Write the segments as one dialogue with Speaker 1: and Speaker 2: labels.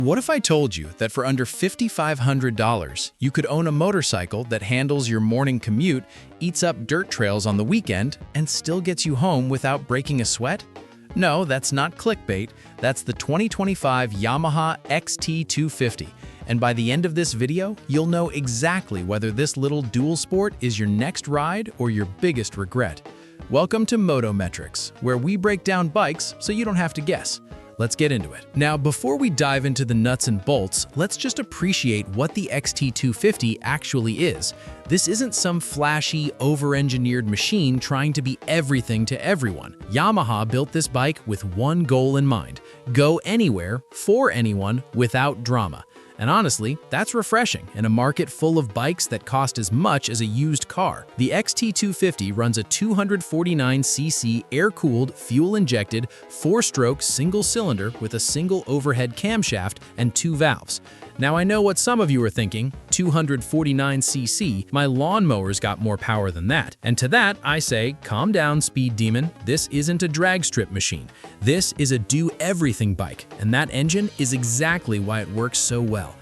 Speaker 1: What if I told you that for under $5,500, you could own a motorcycle that handles your morning commute, eats up dirt trails on the weekend, and still gets you home without breaking a sweat? No, that's not clickbait. That's the 2025 Yamaha XT250. And by the end of this video, you'll know exactly whether this little dual sport is your next ride or your biggest regret. Welcome to Motometrics, where we break down bikes so you don't have to guess. Let's get into it. Now, before we dive into the nuts and bolts, let's just appreciate what the XT250 actually is. This isn't some flashy, over-engineered machine trying to be everything to everyone. Yamaha built this bike with one goal in mind: go anywhere, for anyone, without drama. And honestly, that's refreshing in a market full of bikes that cost as much as a used car. The XT250 runs a 249cc air-cooled, fuel-injected, 4-stroke single-cylinder with a single overhead camshaft and 2 valves. Now I know what some of you are thinking: 249cc, my lawnmower's got more power than that. And to that, I say, calm down, speed demon. This isn't a drag strip machine. This is a do-everything bike, and that engine is exactly why it works so well.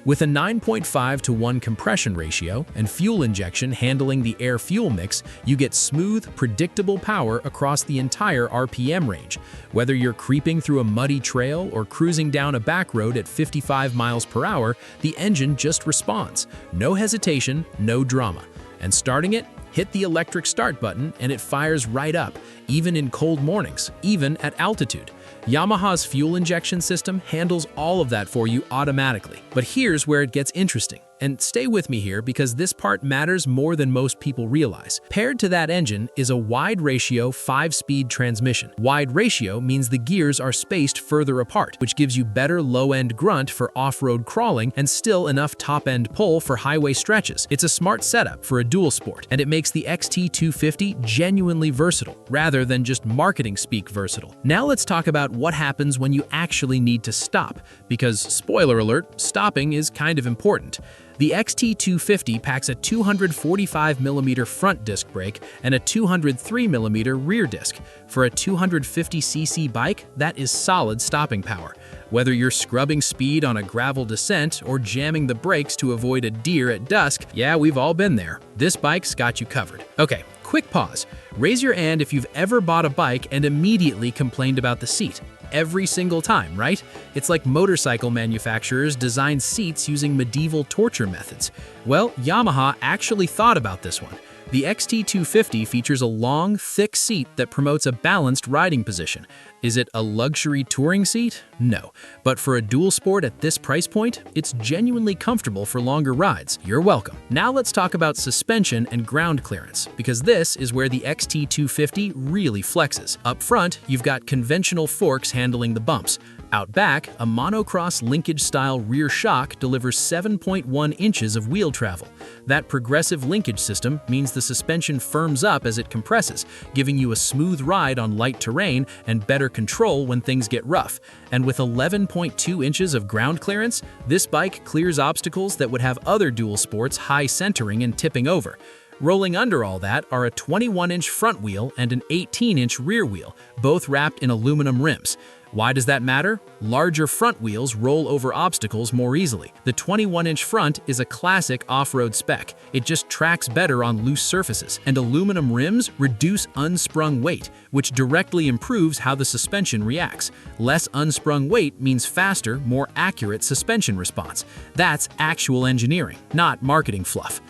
Speaker 1: With a 9.5:1 compression ratio and fuel injection handling the air-fuel mix, you get smooth, predictable power across the entire RPM range. Whether you're creeping through a muddy trail or cruising down a back road at 55 miles per hour, the engine just responds. No hesitation, no drama. And starting it, hit the electric start button and it fires right up, even in cold mornings, even at altitude. Yamaha's fuel injection system handles all of that for you automatically. But here's where it gets interesting. And stay with me here because this part matters more than most people realize. Paired to that engine is a wide ratio 5-speed transmission. Wide ratio means the gears are spaced further apart, which gives you better low-end grunt for off-road crawling and still enough top-end pull for highway stretches. It's a smart setup for a dual sport, and it makes the XT250 genuinely versatile, rather than just marketing speak versatile. Now let's talk about what happens when you actually need to stop, because spoiler alert, stopping is kind of important. The XT250 packs a 245mm front disc brake and a 203mm rear disc. For a 250cc bike, that is solid stopping power. Whether you're scrubbing speed on a gravel descent or jamming the brakes to avoid a deer at dusk, yeah, we've all been there. This bike's got you covered. Okay, quick pause. Raise your hand if you've ever bought a bike and immediately complained about the seat. Every single time, right? It's like motorcycle manufacturers design seats using medieval torture methods. Well, Yamaha actually thought about this one. The XT250 features a long, thick seat that promotes a balanced riding position. Is it a luxury touring seat? No. But for a dual sport at this price point, it's genuinely comfortable for longer rides. You're welcome. Now let's talk about suspension and ground clearance, because this is where the XT250 really flexes. Up front, you've got conventional forks handling the bumps. Out back, a monocross linkage-style rear shock delivers 7.1 inches of wheel travel. That progressive linkage system means the suspension firms up as it compresses, giving you a smooth ride on light terrain and better control when things get rough. And with 11.2 inches of ground clearance, this bike clears obstacles that would have other dual sports high centering and tipping over. Rolling under all that are a 21-inch front wheel and an 18-inch rear wheel, both wrapped in aluminum rims. Why does that matter? Larger front wheels roll over obstacles more easily. The 21-inch front is a classic off-road spec. It just tracks better on loose surfaces. And aluminum rims reduce unsprung weight, which directly improves how the suspension reacts. Less unsprung weight means faster, more accurate suspension response. That's actual engineering, not marketing fluff.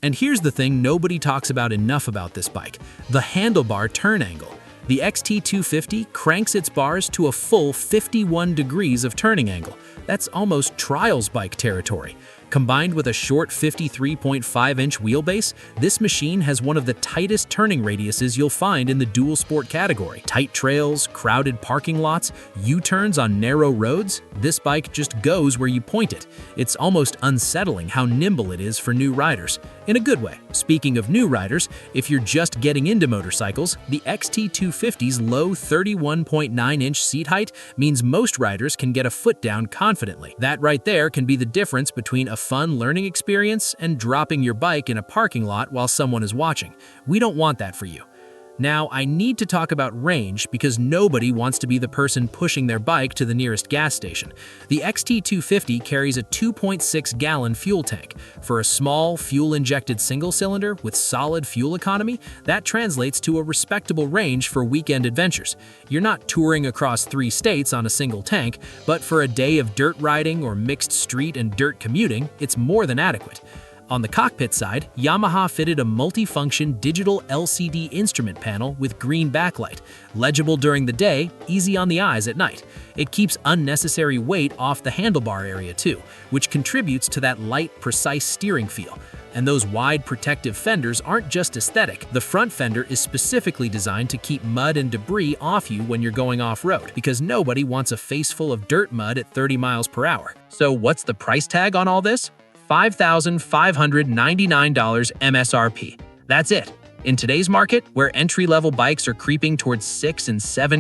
Speaker 1: And here's the thing nobody talks about enough about this bike: the handlebar turn angle. The XT250 cranks its bars to a full 51 degrees of turning angle. That's almost trials bike territory. Combined with a short 53.5-inch wheelbase, this machine has one of the tightest turning radiuses you'll find in the dual sport category. Tight trails, crowded parking lots, U-turns on narrow roads, this bike just goes where you point it. It's almost unsettling how nimble it is for new riders. In a good way. Speaking of new riders, if you're just getting into motorcycles, the XT250's low 31.9-inch seat height means most riders can get a foot down confidently. That right there can be the difference between a fun learning experience and dropping your bike in a parking lot while someone is watching. We don't want that for you.
Speaker 2: Now, I need to talk about range because nobody wants to be the person pushing their bike to the nearest gas station. The XT250 carries a 2.6-gallon fuel tank. For a small, fuel-injected single-cylinder with solid fuel economy, that translates to a respectable range for weekend adventures. You're not touring across 3 states on a single tank, but for a day of dirt riding or mixed street and dirt commuting, it's more than adequate. On the cockpit side, Yamaha fitted a multifunction digital LCD instrument panel with green backlight, legible during the day, easy on the eyes at night. It keeps unnecessary weight off the handlebar area too, which contributes to that light, precise steering feel. And those wide protective fenders aren't just aesthetic. The front fender is specifically designed to keep mud and debris off you when you're going off-road, because nobody wants a face full of dirt mud at 30 miles per hour. So what's the price tag on all this? $5,599 MSRP. That's it. In today's market, where entry-level bikes are creeping towards $6,000 and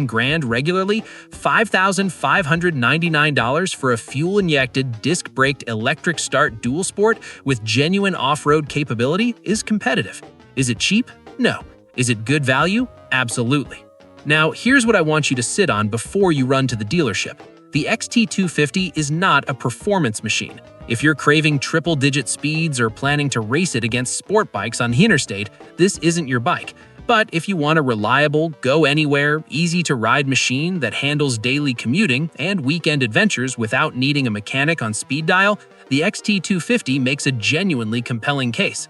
Speaker 2: $7,000 regularly, $5,599 for a fuel-injected, disc-braked electric start dual sport with genuine off-road capability is competitive. Is it cheap? No. Is it good value? Absolutely. Now, here's what I want you to sit on before you run to the dealership. The XT250 is not a performance machine. If you're craving triple-digit speeds or planning to race it against sport bikes on the interstate, this isn't your bike. But if you want a reliable, go-anywhere, easy-to-ride machine that handles daily commuting and weekend adventures without needing a mechanic on speed dial, the XT250 makes a genuinely compelling case.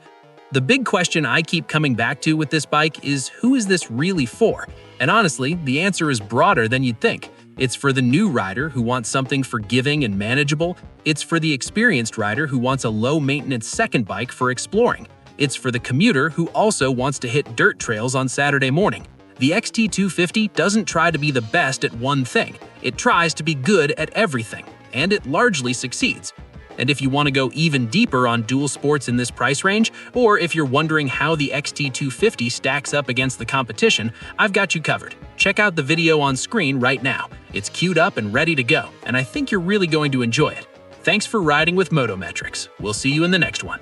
Speaker 2: The big question I keep coming back to with this bike is, who is this really for? And honestly, the answer is broader than you'd think. It's for the new rider who wants something forgiving and manageable. It's for the experienced rider who wants a low-maintenance second bike for exploring. It's for the commuter who also wants to hit dirt trails on Saturday morning. The XT250 doesn't try to be the best at one thing. It tries to be good at everything, and it largely succeeds. And if you want to go even deeper on dual sports in this price range, or if you're wondering how the XT250 stacks up against the competition, I've got you covered. Check out the video on screen right now. It's queued up and ready to go, and I think you're really going to enjoy it. Thanks for riding with Motometrics. We'll see you in the next one.